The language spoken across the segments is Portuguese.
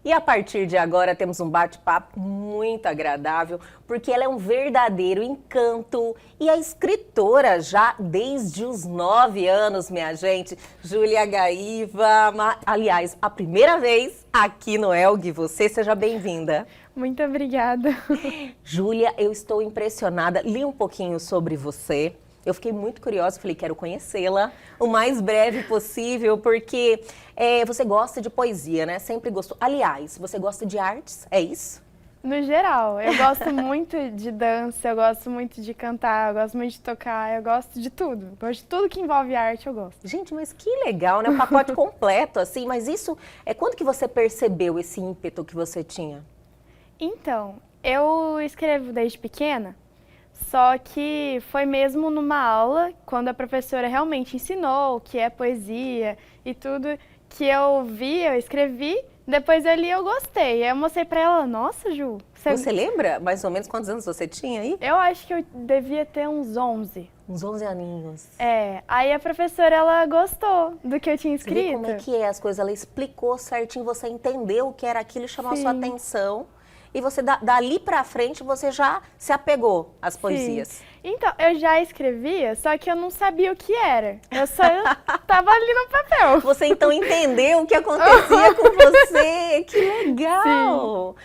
E a partir de agora temos um bate-papo muito agradável, porque ela é um verdadeiro encanto e é escritora já desde os 9 anos, minha gente. Júlia Gaiva, aliás, a primeira vez aqui no Elg, você seja bem-vinda. Muito obrigada. Júlia, eu estou impressionada, li um pouquinho sobre você. Eu fiquei muito curiosa, falei, quero conhecê-la o mais breve possível, porque você gosta de poesia, né? Sempre gostou. Aliás, você gosta de artes, é isso? No geral, eu gosto muito de dança, eu gosto muito de cantar, eu gosto muito de tocar, eu gosto de tudo. Eu gosto de tudo que envolve arte, eu gosto. Gente, mas que legal, né? Um pacote completo, assim. Mas isso, quando que você percebeu esse ímpeto que você tinha? Então, eu escrevo desde pequena. Só que foi mesmo numa aula, quando a professora realmente ensinou o que é poesia e tudo, que eu vi, eu escrevi, depois eu li e eu gostei. Aí eu mostrei pra ela, nossa, Ju... Você lembra mais ou menos quantos anos você tinha aí? Eu acho que eu devia ter uns 11. Uns 11 aninhos. Aí a professora, ela gostou do que eu tinha escrito. Você viu como é que é as coisas? Ela explicou certinho, você entendeu o que era aquilo e chamou a sua atenção. E você, dali pra frente, você já se apegou às poesias. Sim. Então, eu já escrevia, só que eu não sabia o que era. Eu só tava ali no papel. Você então entendeu o que acontecia com você. Que legal!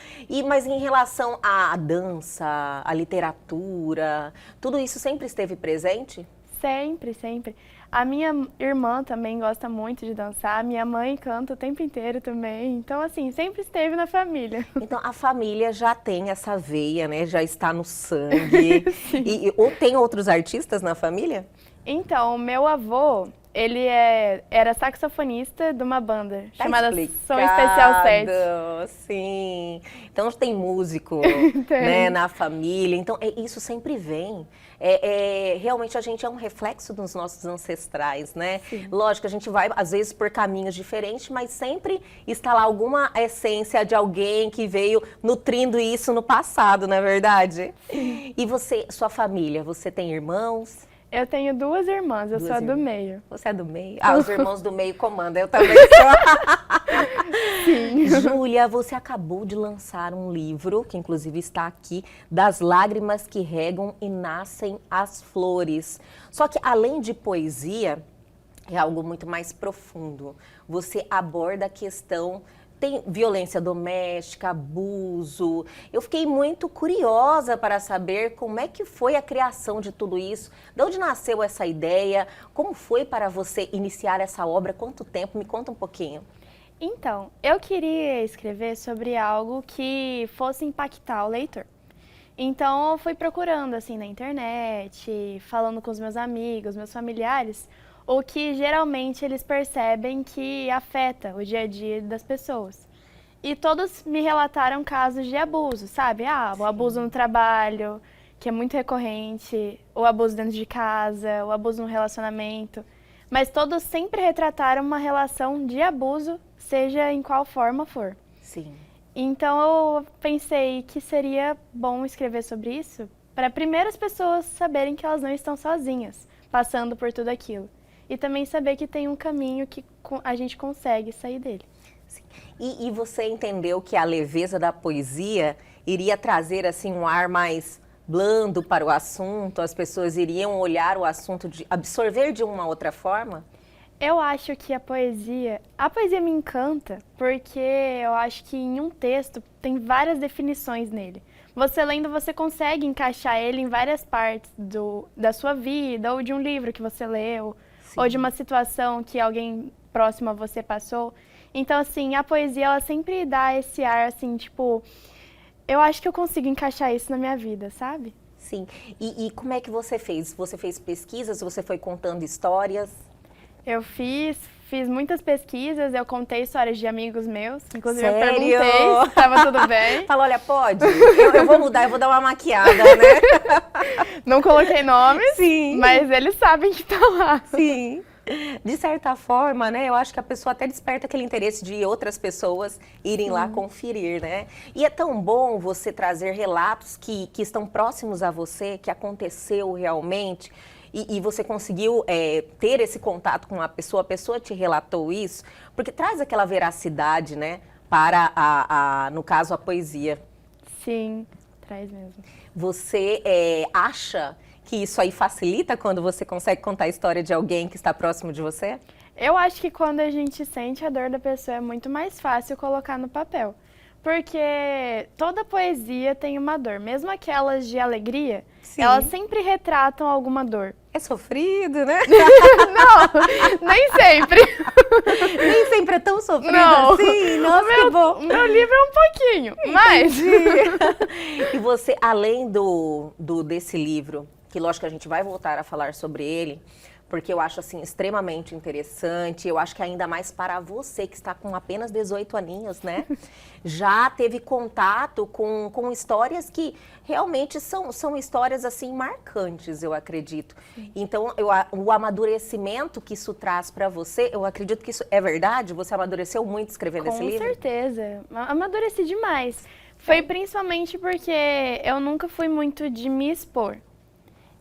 Mas em relação à dança, à literatura, tudo isso sempre esteve presente? Sempre, sempre. A minha irmã também gosta muito de dançar, a minha mãe canta o tempo inteiro também. Então, assim, sempre esteve na família. Então, a família já tem essa veia, né? Já está no sangue. Ou tem outros artistas na família? Então, o meu avô, ele era saxofonista de uma banda chamada Som Especial 7. Sim. Então, tem músico né, na família. Então, isso sempre vem. Realmente, a gente é um reflexo dos nossos ancestrais, né? Sim. Lógico, a gente vai, às vezes, por caminhos diferentes, mas sempre está lá alguma essência de alguém que veio nutrindo isso no passado, não é verdade? Sim. E você, sua família, você tem irmãos? Eu tenho 2 irmãs, eu sou a do meio. Você é do meio? Ah, os irmãos do meio comandam, eu também sou. Sim. Júlia, você acabou de lançar um livro, que inclusive está aqui, Das Lágrimas que Regam e Nascem as Flores. Só que além de poesia, é algo muito mais profundo. Você aborda a questão... Tem violência doméstica, abuso. Eu fiquei muito curiosa para saber como é que foi a criação de tudo isso. De onde nasceu essa ideia? Como foi para você iniciar essa obra? Quanto tempo? Me conta um pouquinho. Então, eu queria escrever sobre algo que fosse impactar o leitor. Então, eu fui procurando assim na internet, falando com os meus amigos, meus familiares, o que geralmente eles percebem que afeta o dia a dia das pessoas. E todos me relataram casos de abuso, sabe? O abuso no trabalho, que é muito recorrente, o abuso dentro de casa, o abuso no relacionamento. Mas todos sempre retrataram uma relação de abuso, seja em qual forma for. Sim. Então eu pensei que seria bom escrever sobre isso, para primeiro as pessoas saberem que elas não estão sozinhas, passando por tudo aquilo. E também saber que tem um caminho que a gente consegue sair dele. Sim. E você entendeu que a leveza da poesia iria trazer assim um ar mais blando para o assunto? As pessoas iriam olhar o assunto, absorver de uma outra forma? Eu acho que a poesia me encanta porque eu acho que em um texto tem várias definições nele. Você lendo, você consegue encaixar ele em várias partes da sua vida, ou de um livro que você leu, ou de uma situação que alguém próximo a você passou. Então, assim, a poesia, ela sempre dá esse ar, assim, tipo... Eu acho que eu consigo encaixar isso na minha vida, sabe? Sim. E como é que você fez? Você fez pesquisas? Você foi contando histórias? Eu fiz muitas pesquisas, eu contei histórias de amigos meus. Inclusive, Sério? eu perguntei se estava tudo bem. Falou, olha, pode? Eu vou mudar, eu vou dar uma maquiada, né? Não coloquei nomes, sim, mas eles sabem que tá lá. Sim. De certa forma, né, eu acho que a pessoa até desperta aquele interesse de outras pessoas irem lá conferir, né? E é tão bom você trazer relatos que estão próximos a você, que aconteceu realmente, e você conseguiu ter esse contato com a pessoa te relatou isso, porque traz aquela veracidade, né? para, no caso, a poesia. Sim, traz mesmo. Você acha que isso aí facilita quando você consegue contar a história de alguém que está próximo de você? Eu acho que quando a gente sente a dor da pessoa é muito mais fácil colocar no papel. Porque toda poesia tem uma dor, mesmo aquelas de alegria, Sim. elas sempre retratam alguma dor. É sofrido, né? Não, nem sempre. Nem sempre é tão sofrido Não. assim. Nossa, que bom. O meu livro é um pouquinho, mas... E você, além desse livro, que lógico que a gente vai voltar a falar sobre ele, porque eu acho assim extremamente interessante, eu acho que ainda mais para você que está com apenas 18 aninhos, né? Já teve contato com histórias que realmente são histórias assim marcantes, eu acredito. Então, o amadurecimento que isso traz para você, eu acredito que isso é verdade? Você amadureceu muito escrevendo esse livro? Com certeza, amadureci demais. Foi principalmente porque eu nunca fui muito de me expor.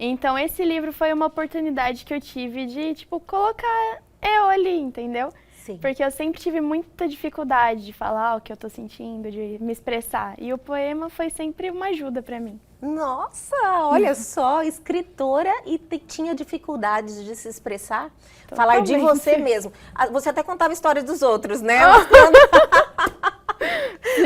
Então, esse livro foi uma oportunidade que eu tive de, tipo, colocar eu ali, entendeu? Sim. Porque eu sempre tive muita dificuldade de falar o que eu tô sentindo, de me expressar. E o poema foi sempre uma ajuda pra mim. Nossa, olha só, escritora e tinha dificuldades de se expressar. Totalmente. Falar de você mesmo. Você até contava histórias dos outros, né?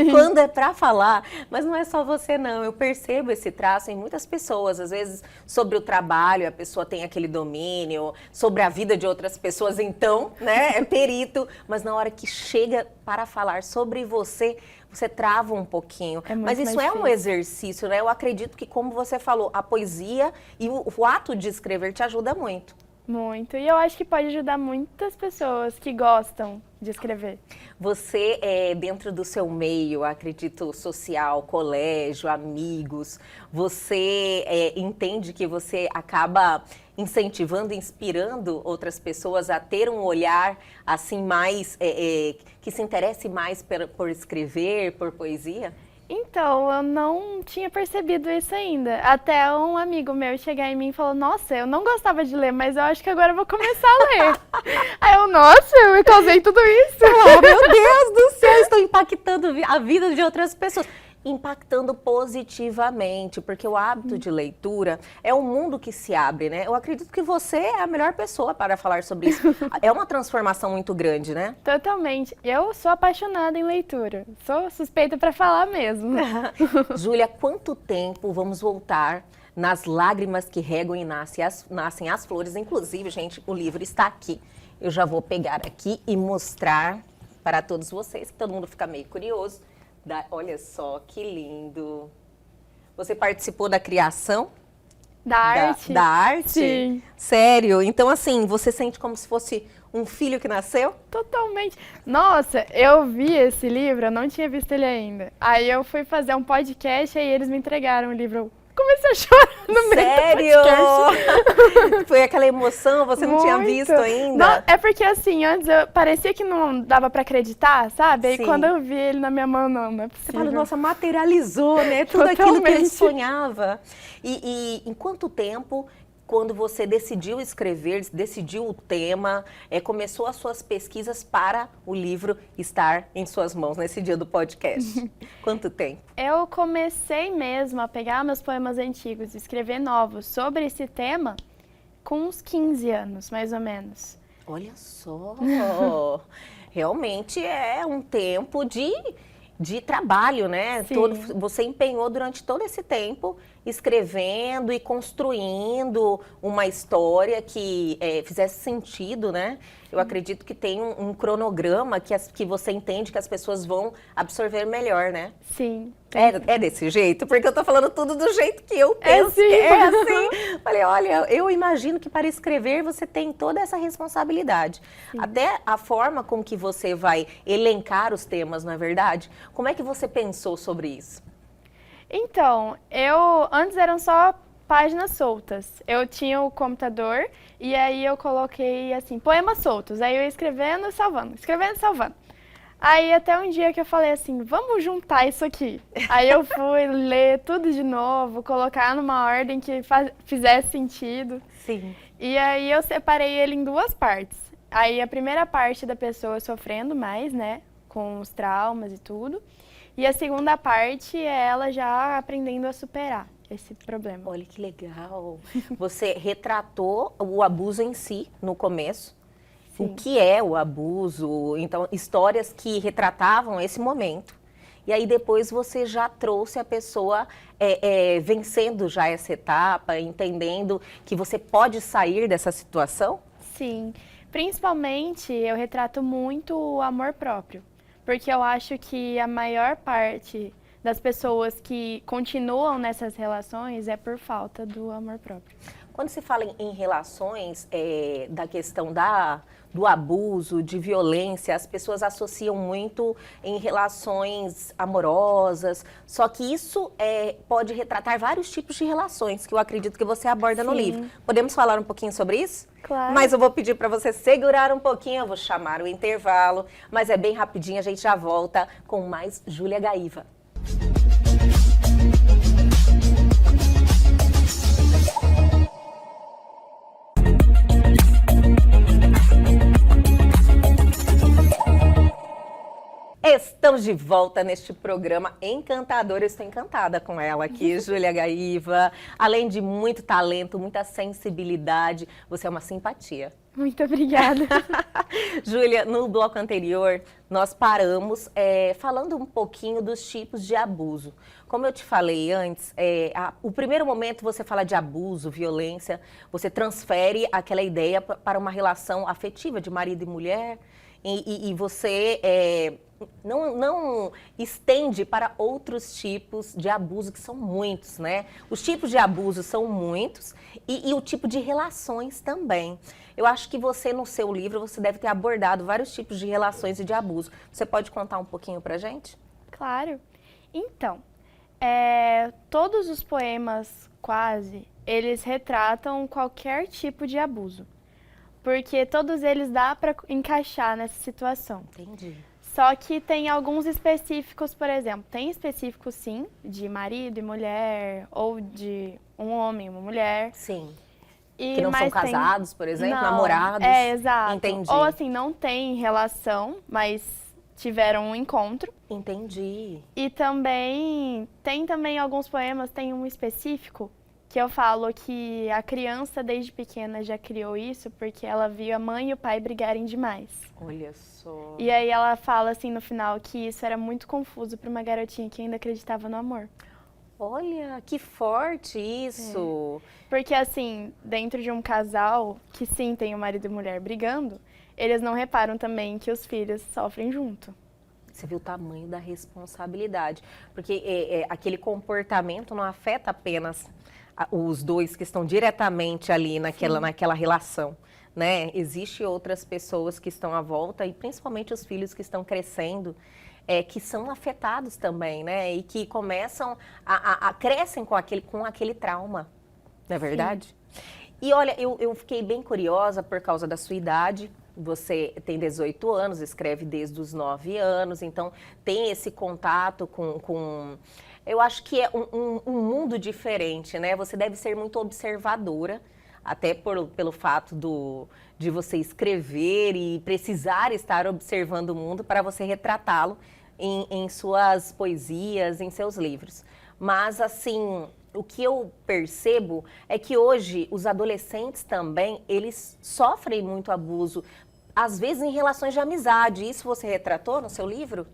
Quando é pra falar, mas não é só você não, eu percebo esse traço em muitas pessoas, às vezes sobre o trabalho, a pessoa tem aquele domínio, sobre a vida de outras pessoas, então, né, é perito, mas na hora que chega para falar sobre você, você trava um pouquinho, mas isso é um exercício, né, eu acredito que como você falou, a poesia e o ato de escrever te ajuda muito. Muito. E eu acho que pode ajudar muitas pessoas que gostam de escrever. Você, dentro do seu meio, acredito, social, colégio, amigos, você entende que você acaba incentivando, inspirando outras pessoas a ter um olhar assim mais, que se interesse mais por escrever, por poesia? Então, eu não tinha percebido isso ainda. Até um amigo meu chegar em mim e falou, nossa, eu não gostava de ler, mas eu acho que agora eu vou começar a ler. Aí eu, nossa, eu causei tudo isso. Oh, meu Deus do céu, estou impactando a vida de outras pessoas. Impactando positivamente, porque o hábito de leitura é um mundo que se abre, né? Eu acredito que você é a melhor pessoa para falar sobre isso. É uma transformação muito grande, né? Totalmente. Eu sou apaixonada em leitura. Sou suspeita para falar mesmo. Júlia, quanto tempo vamos voltar nas lágrimas que regam e nascem as flores? Inclusive, gente, o livro está aqui. Eu já vou pegar aqui e mostrar para todos vocês, que todo mundo fica meio curioso. Olha só, que lindo. Você participou da criação? Da arte? Da arte? Sim. Sério? Então, assim, você sente como se fosse um filho que nasceu? Totalmente. Nossa, eu vi esse livro, eu não tinha visto ele ainda. Aí eu fui fazer um podcast e aí eles me entregaram o livro. Comecei a chorar no meio Sério? do podcast. Foi aquela emoção, você não tinha visto ainda? Não, é porque assim, antes parecia que não dava pra acreditar, sabe? Aí Sim. quando eu vi ele na minha mão, não é Você possível. fala, nossa, materializou, né? Tudo aquilo que ele sonhava. E em quanto tempo, quando você decidiu escrever, decidiu o tema, começou as suas pesquisas para o livro estar em suas mãos nesse dia do podcast? Quanto tempo? Eu comecei mesmo a pegar meus poemas antigos e escrever novos sobre esse tema com uns 15 anos, mais ou menos. Olha só, realmente é um tempo de trabalho, né? Você empenhou durante todo esse tempo escrevendo e construindo uma história que fizesse sentido, né? Eu acredito que tem um cronograma que você entende que as pessoas vão absorver melhor, né? Sim. É desse jeito? Porque eu tô falando tudo do jeito que eu penso. Sim. É assim. Falei, olha, eu imagino que para escrever você tem toda essa responsabilidade. Sim. Até a forma com que você vai elencar os temas, não é verdade? Como é que você pensou sobre isso? Então, antes eram só páginas soltas. Eu tinha o computador e aí eu coloquei assim, poemas soltos. Aí eu ia escrevendo e salvando, escrevendo e salvando. Aí até um dia que eu falei assim, vamos juntar isso aqui. Aí eu fui ler tudo de novo, colocar numa ordem que fizesse sentido. Sim. E aí eu separei ele em duas partes. Aí a primeira parte da pessoa sofrendo mais, né? com os traumas e tudo. E a segunda parte é ela já aprendendo a superar esse problema. Olha que legal. Você retratou o abuso em si no começo. Sim. O que é o abuso? Então, histórias que retratavam esse momento. E aí depois você já trouxe a pessoa vencendo já essa etapa, entendendo que você pode sair dessa situação? Sim. Principalmente eu retrato muito o amor próprio. Porque eu acho que a maior parte das pessoas que continuam nessas relações é por falta do amor próprio. Quando se fala em relações, da questão do abuso, de violência, as pessoas associam muito em relações amorosas, só que isso pode retratar vários tipos de relações, que eu acredito que você aborda no Sim. livro. Podemos falar um pouquinho sobre isso? Claro. Mas eu vou pedir para você segurar um pouquinho, eu vou chamar o intervalo, mas é bem rapidinho, a gente já volta com mais Júlia Gaíva. Estamos de volta neste programa encantador. Eu estou encantada com ela aqui, Júlia Gaíva. Além de muito talento, muita sensibilidade, você é uma simpatia. Muito obrigada. Júlia, no bloco anterior, nós paramos falando um pouquinho dos tipos de abuso. Como eu te falei antes, o primeiro momento você fala de abuso, violência, você transfere aquela ideia para uma relação afetiva de marido e mulher, e você não estende para outros tipos de abuso, que são muitos, né? Os tipos de abuso são muitos e o tipo de relações também. Eu acho que você, no seu livro, você deve ter abordado vários tipos de relações e de abuso. Você pode contar um pouquinho pra gente? Claro. Então, todos os poemas, quase, eles retratam qualquer tipo de abuso. Porque todos eles dá para encaixar nessa situação. Entendi. Só que tem alguns específicos, por exemplo, tem específicos sim, de marido e mulher, ou de um homem e uma mulher. Sim. E, que não são casados, por exemplo, não, namorados. Exato. Entendi. Ou assim, não tem relação, mas tiveram um encontro. Entendi. E também, tem também alguns poemas, tem um específico, que eu falo que a criança desde pequena já criou isso porque ela viu a mãe e o pai brigarem demais. Olha só. E aí ela fala assim no final que isso era muito confuso para uma garotinha que ainda acreditava no amor. Olha, que forte isso. Porque assim, dentro de um casal que sim tem o marido e mulher brigando, eles não reparam também que os filhos sofrem junto. Você viu o tamanho da responsabilidade. Porque aquele comportamento não afeta apenas os dois que estão diretamente ali naquela relação, né? Existem outras pessoas que estão à volta e principalmente os filhos que estão crescendo, que são afetados também, né? E que começam crescem com aquele trauma, não é verdade? Sim. E olha, eu fiquei bem curiosa por causa da sua idade. Você tem 18 anos, escreve desde os 9 anos, então tem esse contato com eu acho que é um mundo diferente, né? Você deve ser muito observadora, até pelo fato de você escrever e precisar estar observando o mundo para você retratá-lo em suas poesias, em seus livros. Mas, assim, o que eu percebo é que hoje os adolescentes também, eles sofrem muito abuso, às vezes em relações de amizade. Isso você retratou no seu livro?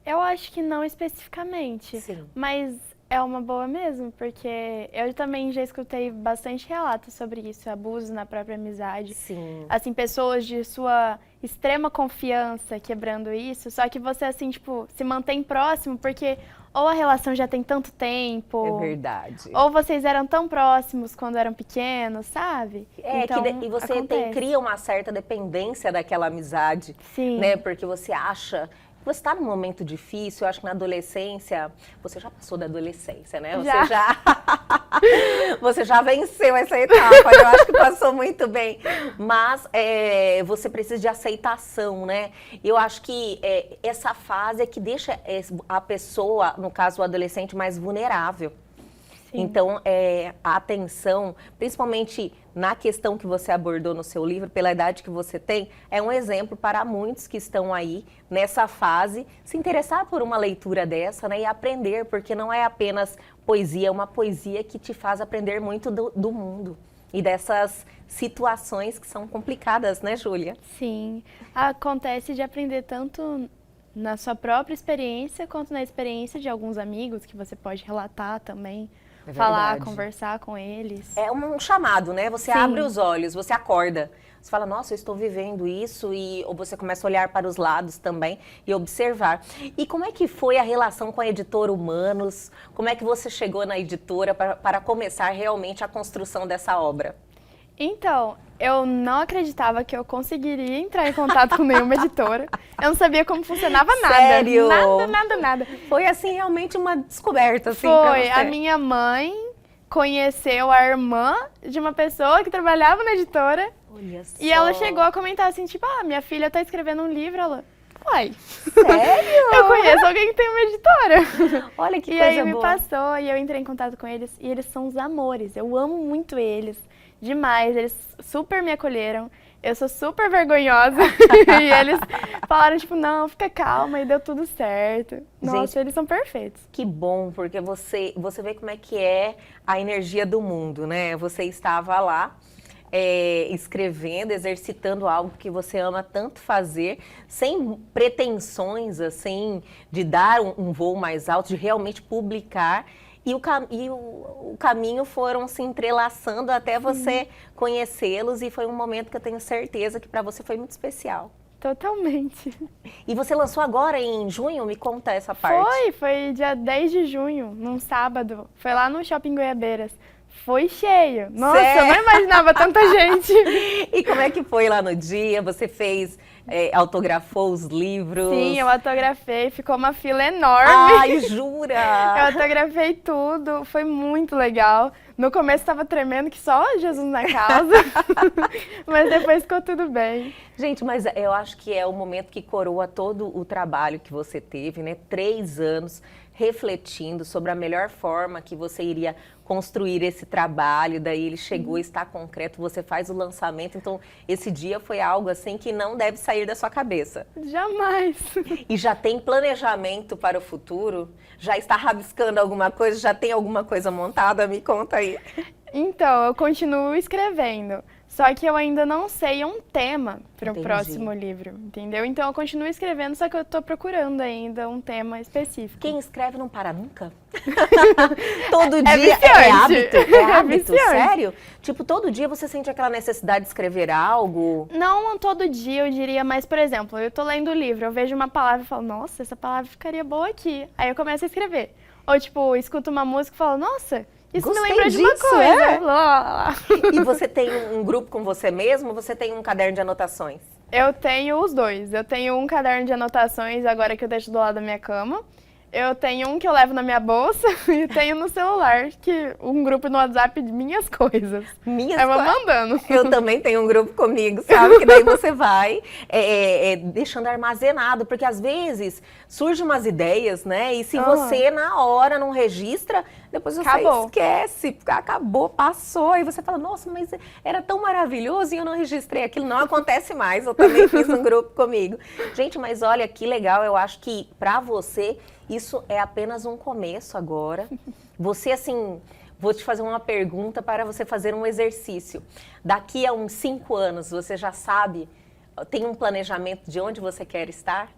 Eu acho que não especificamente, Sim. Mas é uma boa mesmo, porque eu também já escutei bastante relatos sobre isso, abuso na própria amizade. Sim. Assim, pessoas de sua extrema confiança quebrando isso, só que você, assim, tipo, se mantém próximo porque ou a relação já tem tanto tempo... É verdade. Ou vocês eram tão próximos quando eram pequenos, sabe? Então, E você acontece. cria uma certa dependência daquela amizade, Sim. né? Porque você acha... Você está num momento difícil, eu acho que na adolescência, você já passou da adolescência, né? Você já venceu essa etapa, eu acho que passou muito bem. Mas você precisa de aceitação, né? Eu acho que essa fase é que deixa a pessoa, no caso o adolescente, mais vulnerável. Sim. Então, a atenção, principalmente na questão que você abordou no seu livro, pela idade que você tem, é um exemplo para muitos que estão aí nessa fase, se interessar por uma leitura dessa, né, e aprender, porque não é apenas poesia, é uma poesia que te faz aprender muito do mundo e dessas situações que são complicadas, né, Júlia? Sim. Acontece de aprender tanto na sua própria experiência, quanto na experiência de alguns amigos, que você pode relatar também. É Falar, verdade. conversar com eles. É um chamado, né? Você Sim. abre os olhos, você acorda. Você fala, nossa, eu estou vivendo isso, ou você começa a olhar para os lados também e observar. E como é que foi a relação com a editora Humanos? Como é que você chegou na editora para começar realmente a construção dessa obra? Então, eu não acreditava que eu conseguiria entrar em contato com nenhuma editora. Eu não sabia como funcionava nada. Sério? Nada. Foi, assim, realmente uma descoberta, assim, pra Foi. você. A minha mãe conheceu a irmã de uma pessoa que trabalhava na editora. Olha só. E ela chegou a comentar assim, tipo, minha filha tá escrevendo um livro. Ela, uai, Sério? eu conheço alguém que tem uma editora. Olha que E coisa aí me boa. passou e eu entrei em contato com eles. E eles são os amores. Eu amo muito eles. Demais. Eles super me acolheram. Eu sou super vergonhosa. E eles falaram, tipo, não, fica calma e deu tudo certo. Nossa, Gente, eles são perfeitos. que bom, porque você vê como é que é a energia do mundo, né? Você estava lá escrevendo, exercitando algo que você ama tanto fazer, sem pretensões, assim, de dar um voo mais alto, de realmente publicar. E o caminho foram se entrelaçando até você conhecê-los, e foi um momento que eu tenho certeza que para você foi muito especial. Totalmente. E você lançou agora em junho? Me conta essa parte. Foi dia 10 de junho, num sábado. Foi lá no Shopping Goiabeiras. Foi cheio. Nossa, Sério? eu não imaginava tanta gente. E como é que foi lá no dia? Você fez, autografou os livros? Sim, eu autografei, ficou uma fila enorme. Ai, Eu jura? autografei tudo, foi muito legal. No começo estava tremendo que só Jesus na casa, mas depois ficou tudo bem. Gente, mas eu acho que é o momento que coroa todo o trabalho que você teve, né? 3 anos refletindo sobre a melhor forma que você iria construir esse trabalho, daí ele chegou, está concreto, você faz o lançamento, então esse dia foi algo assim que não deve sair da sua cabeça. Jamais. E já tem planejamento para o futuro? Já está rabiscando alguma coisa? Já tem alguma coisa montada? Me conta aí. Então, eu continuo escrevendo, só que eu ainda não sei um tema para o Entendi. próximo livro, entendeu? Então eu continuo escrevendo, só que eu tô procurando ainda um tema específico. Quem escreve não para nunca? Todo É dia viciante. hábito? É hábito? Viciante. Sério? Tipo, todo dia você sente aquela necessidade de escrever algo? Não todo dia, eu diria, mas, por exemplo, eu tô lendo o livro, eu vejo uma palavra e falo, nossa, essa palavra ficaria boa aqui. Aí eu começo a escrever. Ou, tipo, escuto uma música e falo, nossa, isso Gostei me lembra de uma disso, coisa. é? Lá, lá, lá. E você tem um grupo com você mesmo ou você tem um caderno de anotações? Eu tenho os dois. Eu tenho um caderno de anotações agora que eu deixo do lado da minha cama. Eu tenho um que eu levo na minha bolsa e tenho no celular, um grupo no WhatsApp de minhas coisas. Minhas Eu vou coisas. mandando. Eu também tenho um grupo comigo, sabe? Que daí você vai deixando armazenado, porque às vezes surgem umas ideias, né? E se você na hora não registra, depois você esquece, acabou, passou. E você fala, nossa, mas era tão maravilhoso e eu não registrei aquilo. Não acontece mais, eu também fiz um grupo comigo. Gente, mas olha que legal, eu acho que pra você isso é apenas um começo agora. Você, assim, vou te fazer uma pergunta para você fazer um exercício. Daqui a uns 5 anos, você já sabe, tem um planejamento de onde você quer estar?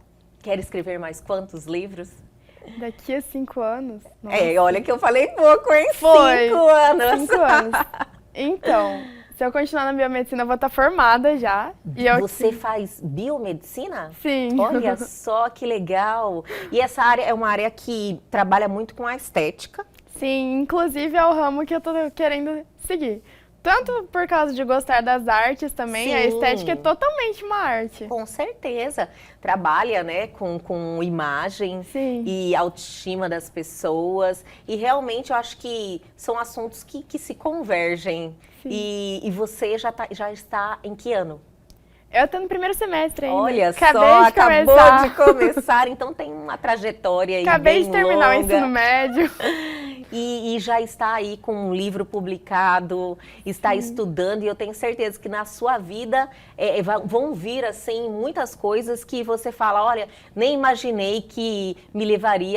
Quer escrever mais quantos livros? Daqui a 5 anos? Nossa. Olha que eu falei pouco, hein? Foi. 5 anos. 5 anos. Então, se eu continuar na biomedicina, eu vou estar formada já. E Você faz biomedicina? Sim. Olha só que legal. E essa área é uma área que trabalha muito com a estética. Sim, inclusive é o ramo que eu tô querendo seguir. Tanto por causa de gostar das artes também, Sim. A estética é totalmente uma arte. Com certeza. Trabalha, né, com imagem Sim. e autoestima das pessoas. E realmente eu acho que são assuntos que se convergem. E você já está em que ano? Eu tô no primeiro semestre ainda. Olha Acabei só, de acabou começar. de começar. Então tem uma trajetória aí Acabei bem de terminar longa. o ensino médio. e já está aí com um livro publicado, está estudando, e eu tenho certeza que na sua vida vão vir, assim, muitas coisas que você fala, olha, nem imaginei que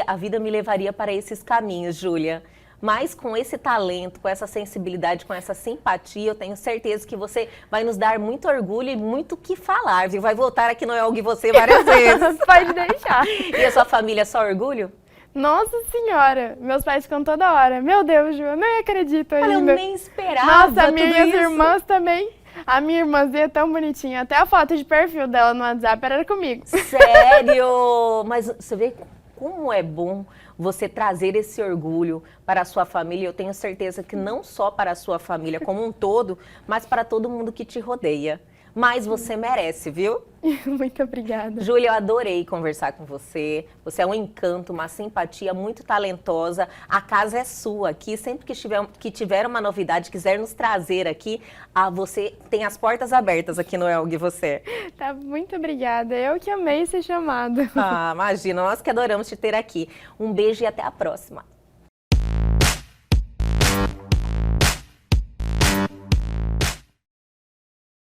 a vida me levaria para esses caminhos, Júlia. Mas com esse talento, com essa sensibilidade, com essa simpatia, eu tenho certeza que você vai nos dar muito orgulho e muito o que falar, viu? Vai voltar aqui no Eu e Você várias vezes. Pode deixar. E a sua família é só orgulho? Nossa Senhora, meus pais ficam toda hora. Meu Deus, Ju, eu nem acredito ainda. Olha, eu nem esperava. Nossa, tudo minhas isso. irmãs também. A minha irmãzinha é tão bonitinha. Até a foto de perfil dela no WhatsApp era comigo. Sério? Mas você vê como é bom você trazer esse orgulho para a sua família. Eu tenho certeza que não só para a sua família como um todo, mas para todo mundo que te rodeia. Mas você merece, viu? Muito obrigada. Júlia, eu adorei conversar com você. Você é um encanto, uma simpatia, muito talentosa. A casa é sua aqui. Sempre que tiver uma novidade, quiser nos trazer aqui, você tem as portas abertas aqui no Eu e Você. Tá, muito obrigada. Eu que amei ser chamada. Ah, imagina, nós que adoramos te ter aqui. Um beijo e até a próxima.